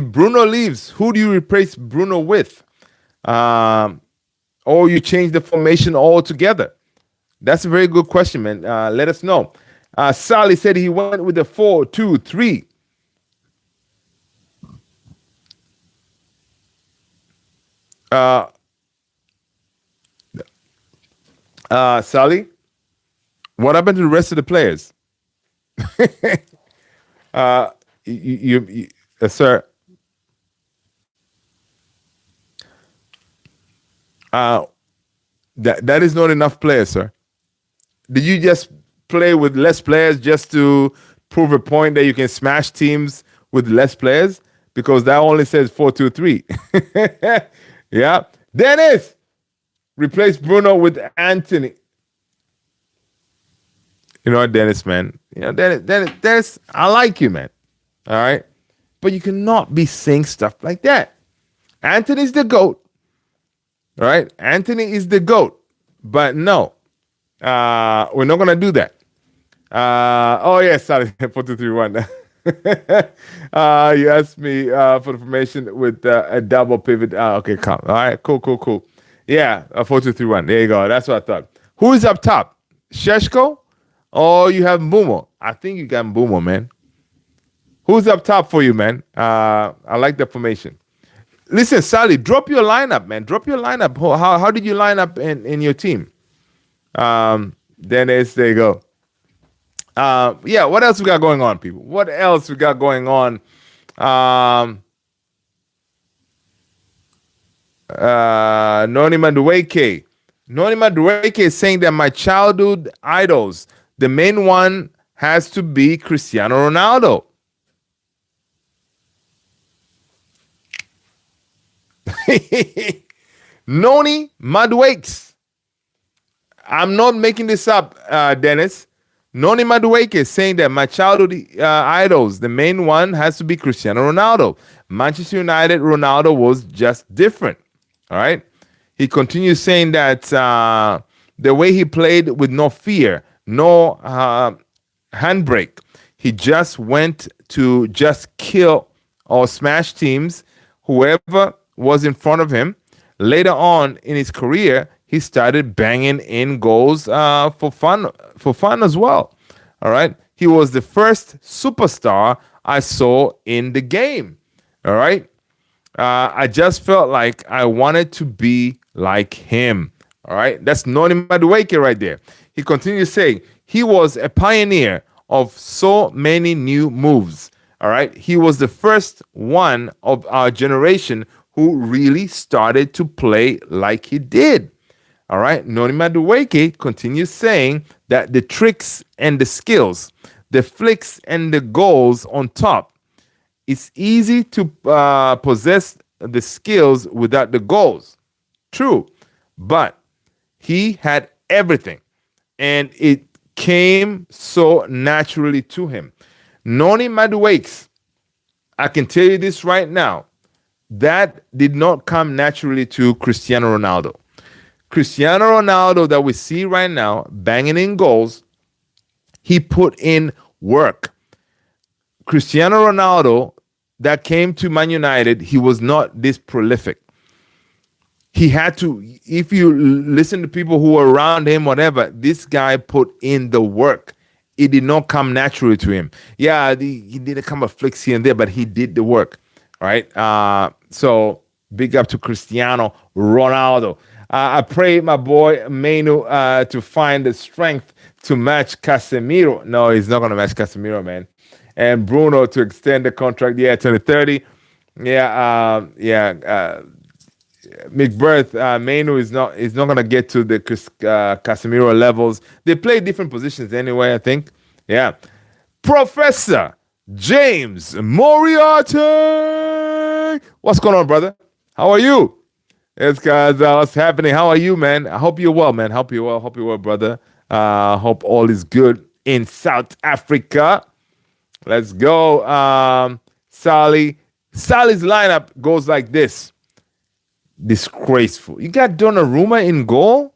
Bruno leaves, who do you replace Bruno with? Or you change the formation altogether? That's a very good question, man. Let us know. Sally said he went with the 4-2-3. Sally, what happened to the rest of the players? Sir. That is not enough players, sir. Did you just play with less players just to prove a point that you can smash teams with less players? Because that only says 4-2-3. Yeah. Dennis, replace Bruno with Anthony. You know what, Dennis, man? You know, Dennis, I like you, man. All right? But you cannot be saying stuff like that. Anthony's the GOAT. All right? Anthony is the GOAT. But no, we're not going to do that. Oh, yes, sorry. 4-2-3-1. You asked me for the formation with a double pivot. Okay, come. All right, cool. Yeah, 4-2-3-1. There you go. That's what I thought. Who is up top? Sheshko? Or you have Mbumo? I think you got Mbumo, man. Who's up top for you, man? I like the formation. Listen, Sally, drop your lineup, man. Drop your lineup. How did you line up in your team? Dennis, there you go. Yeah, what else we got going on, people? What else we got going on? Noni Madueke. Noni Madueke is saying that my childhood idols, the main one has to be Cristiano Ronaldo. Noni Madueke. I'm not making this up, Dennis. Noni Madueke is saying that my childhood idols, the main one has to be Cristiano Ronaldo. Manchester United, Ronaldo was just different. All right. He continues saying that the way he played with no fear, no handbrake, he just went to just kill or smash teams, whoever was in front of him. Later on in his career, he started banging in goals for fun as well. All right, he was the first superstar I saw in the game. All right, I just felt like I wanted to be like him. All right, that's Noni Madueke right there. He continues saying he was a pioneer of so many new moves. All right, he was the first one of our generation who really started to play like he did. All right, Noni Madueke continues saying that the tricks and the skills, the flicks and the goals on top, it's easy to possess the skills without the goals. True, but he had everything, and it came so naturally to him. Noni Madueke, I can tell you this right now, that did not come naturally to Cristiano Ronaldo. Cristiano Ronaldo that we see right now, banging in goals, he put in work. Cristiano Ronaldo that came to Man United, he was not this prolific. He had to, if you listen to people who were around him, whatever, this guy put in the work. It did not come naturally to him. Yeah, he did a couple of flicks here and there, but he did the work. Right? So big up to Cristiano Ronaldo. I pray my boy Manu to find the strength to match Casemiro. No, he's not going to match Casemiro, man. And Bruno to extend the contract, 2030. McBirth, Manu is not going to get to the Casemiro levels. They play different positions anyway, I think. Yeah. Professor James Moriarty. What's going on, brother? How are you? It's guys, what's happening? How are you, man? I hope you're well, man. Hope you're well, brother. Hope all is good in South Africa. Let's go. Sally's lineup goes like this. Disgraceful. You got Donnarumma in goal?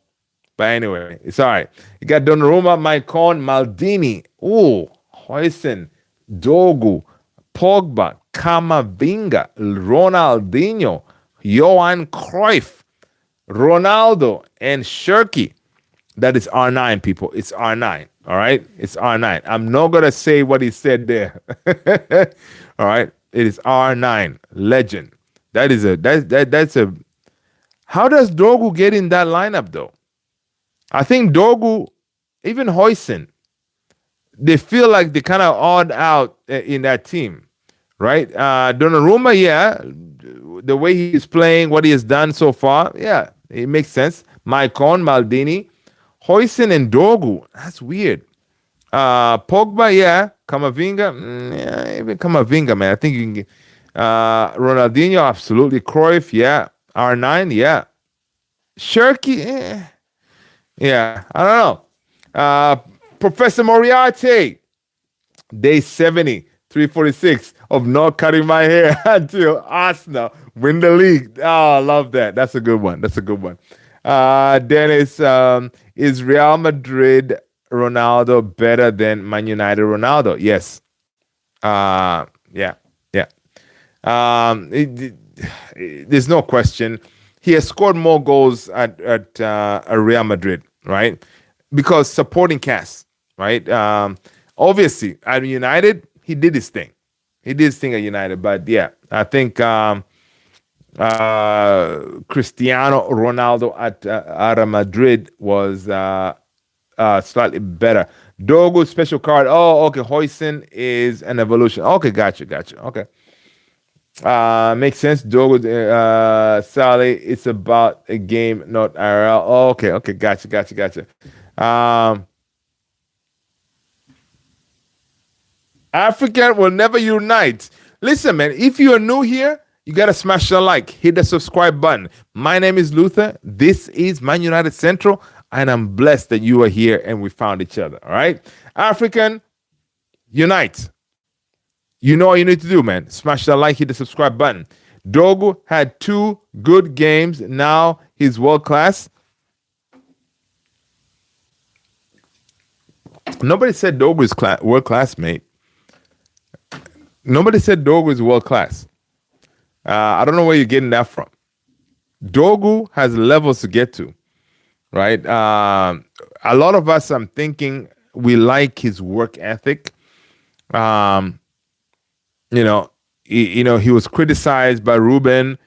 But anyway, it's all right. You got Donnarumma, Maicon, Maldini. Ooh, Huijsen, Dogu, Pogba, Camavinga, Ronaldinho, Johan Cruyff, Ronaldo, and Shirky. That is R9, people. It's R9. All right? It's R9. I'm not going to say what he said there. All right? It is R9. Legend. That's a... How does Dogu get in that lineup, though? I think Dogu, even Huijsen, they feel like they kind of odd out in that team, right? Donnarumma, yeah, the way he's playing, what he has done so far, yeah, it makes sense. Maicon, Maldini, Huijsen, and Dogu, that's weird. Pogba, yeah, Camavinga, yeah, even Camavinga, man, I think you can get Ronaldinho, absolutely. Cruyff, yeah. R9, yeah. Shirky, yeah, I don't know. Professor Moriarty, day 70, 346 of not cutting my hair until Arsenal win the league. Oh, I love that. That's a good one. Dennis, is Real Madrid Ronaldo better than Man United Ronaldo? Yes. Yeah. There's no question. He has scored more goals at Real Madrid, right? Because supporting cast, right? Obviously, at United, he did his thing. He did his thing at United. But yeah, I think Cristiano Ronaldo at Madrid was slightly better. Dogu special card. Oh, okay. Huijsen is an evolution. Okay, gotcha. Okay. Makes sense. Dogo, Sally, it's about a game, not IRL. Oh, okay, gotcha. African will never unite. Listen, man, if you are new here, you gotta smash the like, hit the subscribe button. My name is Luther. This is Man United Central, and I'm blessed that you are here and we found each other. All right, African, unite. You know what you need to do, man. Smash that like, hit the subscribe button. Dogu had 2 good games. Now he's world class. Nobody said Dogu is world class, mate. Nobody said Dogu is world class. I don't know where you're getting that from. Dogu has levels to get to, right? A lot of us, I'm thinking, we like his work ethic. Um, he was criticized by Ruben,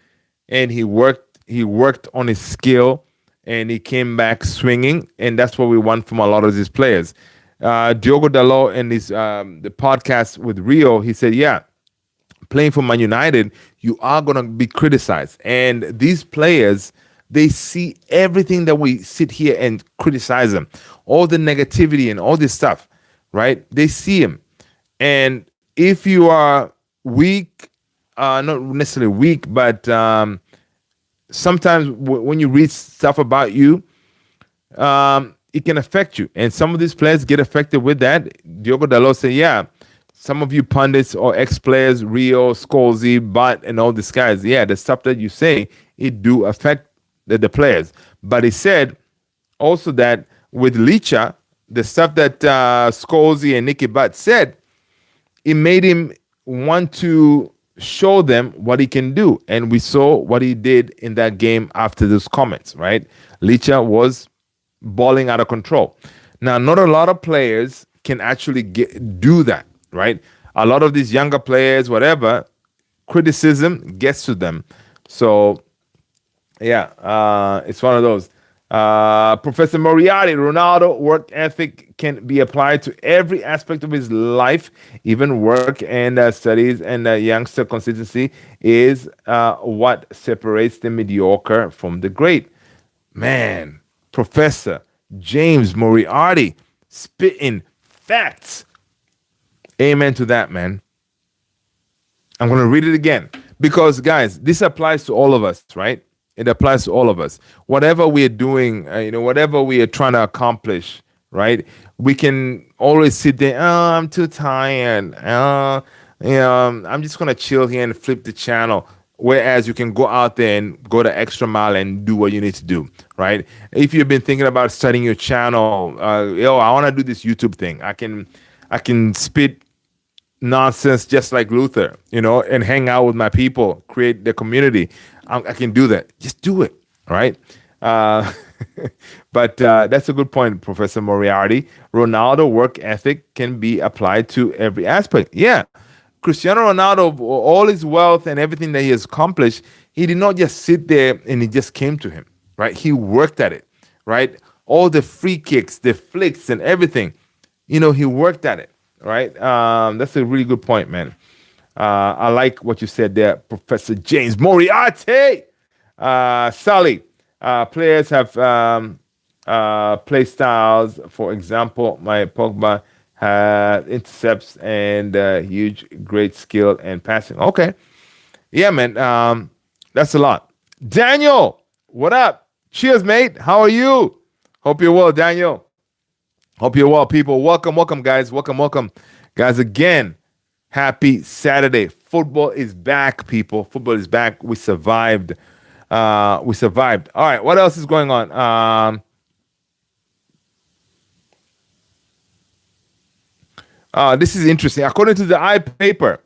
and he worked on his skill, and he came back swinging, and that's what we want from a lot of these players. Diogo Dalot in his the podcast with Rio, he said, yeah, playing for Man United, you are going to be criticized. And these players, they see everything that we sit here and criticize them, all the negativity and all this stuff, right? They see him. And if you are weak, not necessarily weak, but sometimes when you read stuff about you, it can affect you. And some of these players get affected with that. Diogo Dalot said, yeah, some of you pundits or ex-players, Rio, Scolzi, Butt, and all these guys, yeah, the stuff that you say, it do affect the players. But he said also that with Licha, the stuff that Scolzi and Nicky Butt said, it made him want to show them what he can do. And we saw what he did in that game after those comments, right? Licha was balling out of control. Now, not a lot of players can actually do that, right? A lot of these younger players, whatever, criticism gets to them. So, yeah, it's one of those. Professor Moriarty, Ronaldo work ethic can be applied to every aspect of his life, even work and studies, and youngster consistency is what separates the mediocre from the great. Man, Professor James Moriarty spitting facts. Amen to that, man. I'm going to read it again because, guys, this applies to all of us, right? It applies to all of us. Whatever we are doing, whatever we are trying to accomplish, right? We can always sit there, oh, I'm too tired. I'm just going to chill here and flip the channel. Whereas you can go out there and go the extra mile and do what you need to do, right? If you've been thinking about starting your channel, I want to do this YouTube thing. I can spit nonsense just like Luther, and hang out with my people, create the community. I can do that. Just do it, right? But that's a good point, Professor Moriarty. Ronaldo work ethic can be applied to every aspect. Yeah. Cristiano Ronaldo, all his wealth and everything that he has accomplished, he did not just sit there and it just came to him, right? He worked at it, right? All the free kicks, the flicks and everything, he worked at it, right? That's a really good point, man. I like what you said there, Professor James Moriarty. Sally, players have play styles. For example, my Pogba had intercepts and huge, great skill and passing. Okay. Yeah, man. That's a lot. Daniel, what up? Cheers, mate. How are you? Hope you're well, Daniel. Hope you're well, people. Welcome, guys. Welcome. Guys, again, happy Saturday. Football is back, people. Football is back. We survived. All right, what else is going on? This is interesting. According to the iPaper,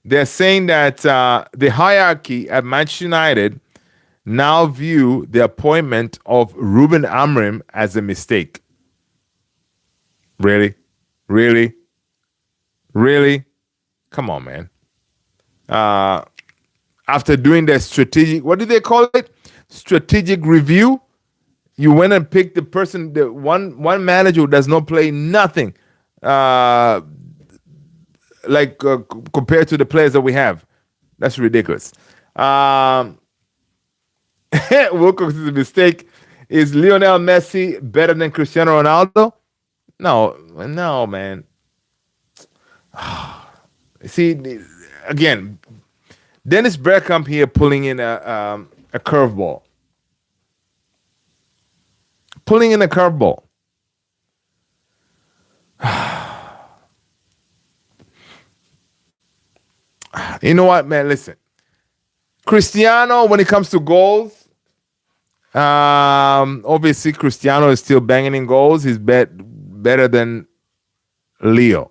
they're saying that the hierarchy at Manchester United now view the appointment of Ruben Amorim as a mistake. Really? Come on, man. After doing the strategic, what do they call it? Strategic review. You went and picked the person, the one manager who does not play nothing. Compared to the players that we have. That's ridiculous. Wilcox is a mistake. Is Lionel Messi better than Cristiano Ronaldo? No, man. See, again, Dennis Bergkamp here pulling in a curveball. You know what, man? Listen. Cristiano, when it comes to goals, Obviously, Cristiano is still banging in goals. He's better than Leo.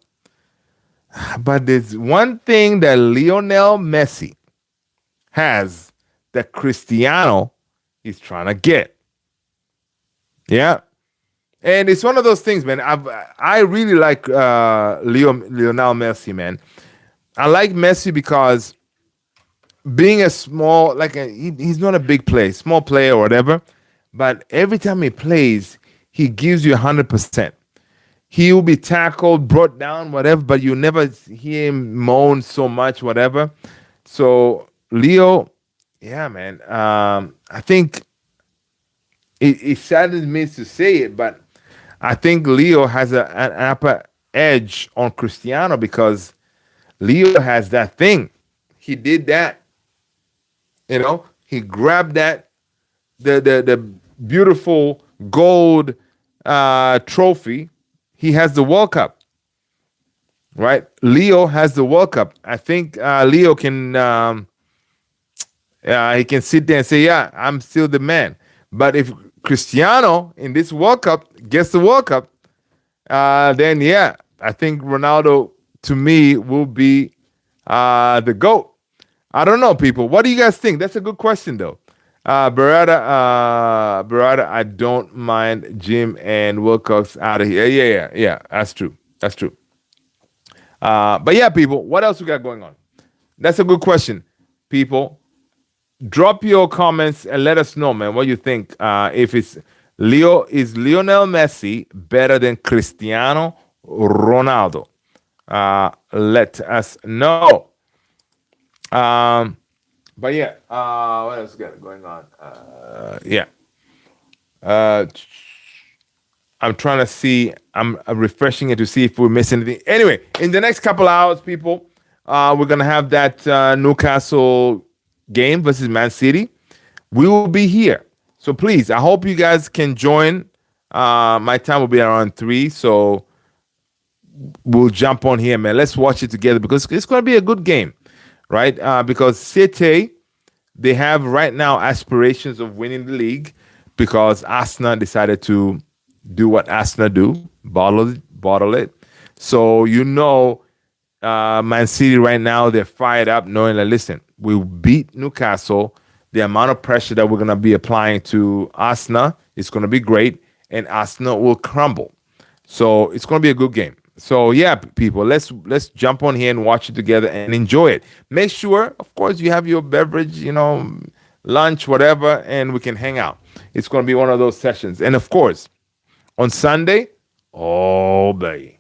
But there's one thing that Lionel Messi has that Cristiano is trying to get. Yeah. And it's one of those things, man. I really like Lionel Messi, man. I like Messi because being a small, he's not a big player, small player or whatever, but every time he plays, he gives you 100%. He will be tackled, brought down, whatever, but you never hear him moan so much, whatever. So Leo, yeah, man. I think it saddens me to say it, but I think Leo has an upper edge on Cristiano because Leo has that thing. He did that. He grabbed that the beautiful gold trophy. He has the World Cup, right? Leo has the World Cup. I think Leo can he can sit there and say, "Yeah, I'm still the man." But if Cristiano in this World Cup gets the World Cup, then yeah, I think Ronaldo to me will be the GOAT. I don't know, people. What do you guys think? That's a good question, though. Barada, I don't mind Jim and Wilcox out of here. Yeah. That's true. But yeah, people, what else we got going on? That's a good question, people. Drop your comments and let us know, man, what you think. If it's Lionel Messi better than Cristiano Ronaldo? Let us know. But yeah, what else got going on? Yeah. I'm trying to see. I'm refreshing it to see if we miss anything. Anyway, in the next couple hours, people, we're gonna have that Newcastle game versus Man City. We will be here, so please. I hope you guys can join. My time will be around 3, so we'll jump on here, man. Let's watch it together because it's gonna be a good game, right? Because City, they have right now aspirations of winning the league because Arsenal decided to do what Arsenal do, bottle it. So Man City right now, they're fired up knowing that, listen, we beat Newcastle. The amount of pressure that we're going to be applying to Arsenal is going to be great, and Arsenal will crumble. So it's going to be a good game. So yeah, people, let's jump on here and watch it together and enjoy it. Make sure, of course, you have your beverage, lunch, whatever, and we can hang out. It's going to be one of those sessions. And of course, on Sunday, oh boy,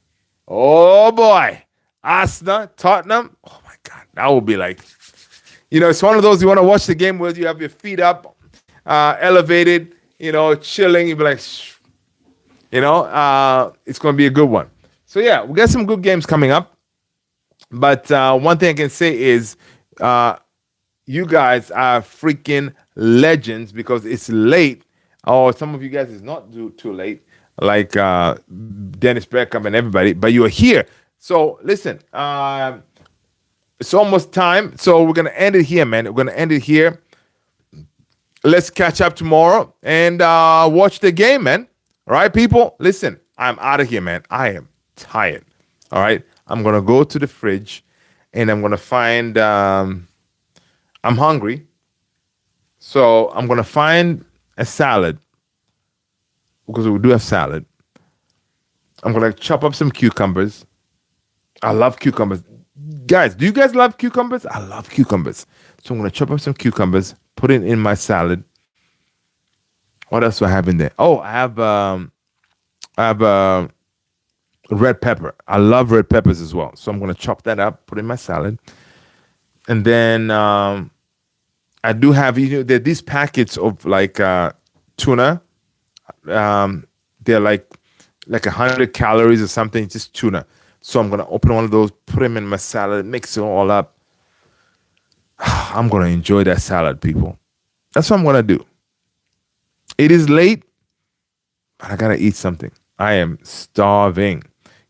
Arsenal, Tottenham. Oh my God, that will be like, it's one of those you want to watch the game where you have your feet up, elevated, chilling. You be like, it's going to be a good one. So yeah, we got some good games coming up. But one thing I can say is, you guys are freaking legends because it's late. Oh, some of you guys is not too late, like Dennis Beckham and everybody, but you are here. So listen, it's almost time. So we're gonna end it here, man. We're gonna end it here. Let's catch up tomorrow and watch the game, man. All right, people. Listen, I'm out of here, man. I am tired. All right, I'm gonna go to the fridge and I'm gonna find. I'm hungry, so I'm gonna find a salad because we do have salad. I'm gonna chop up some cucumbers. I love cucumbers. Guys, do you guys love cucumbers? I love cucumbers. So I'm gonna chop up some cucumbers, put it in my salad. What else do I have in there? Oh, I have red pepper. I love red peppers as well. So I'm gonna chop that up, put it in my salad, and then I do have there are these packets of like tuna. They're like 100 calories or something, just tuna. So I'm gonna open one of those, put them in my salad, mix it all up. I'm gonna enjoy that salad, people. That's what I'm gonna do. It is late, but I gotta eat something. I am starving.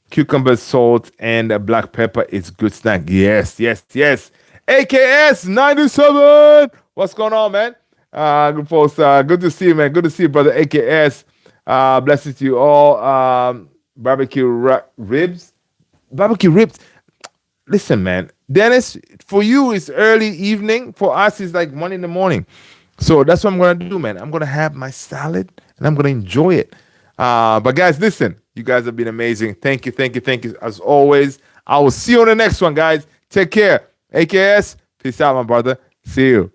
Cucumber, salt, and black pepper is good snack. Yes. AKS 97. What's going on, man? Good folks. Good to see you, man. Good to see you, brother. AKS. Blessings to you all. Barbecue ribs. Barbecue ribs. Listen, man. Dennis, for you it's early evening. For us it's like 1 in the morning. So that's what I'm gonna do, man. I'm gonna have my salad and I'm gonna enjoy it. But guys, listen, you guys have been amazing. Thank you, thank you, thank you. As always, I will see you on the next one, guys. Take care. AKS, peace out, my brother. See you.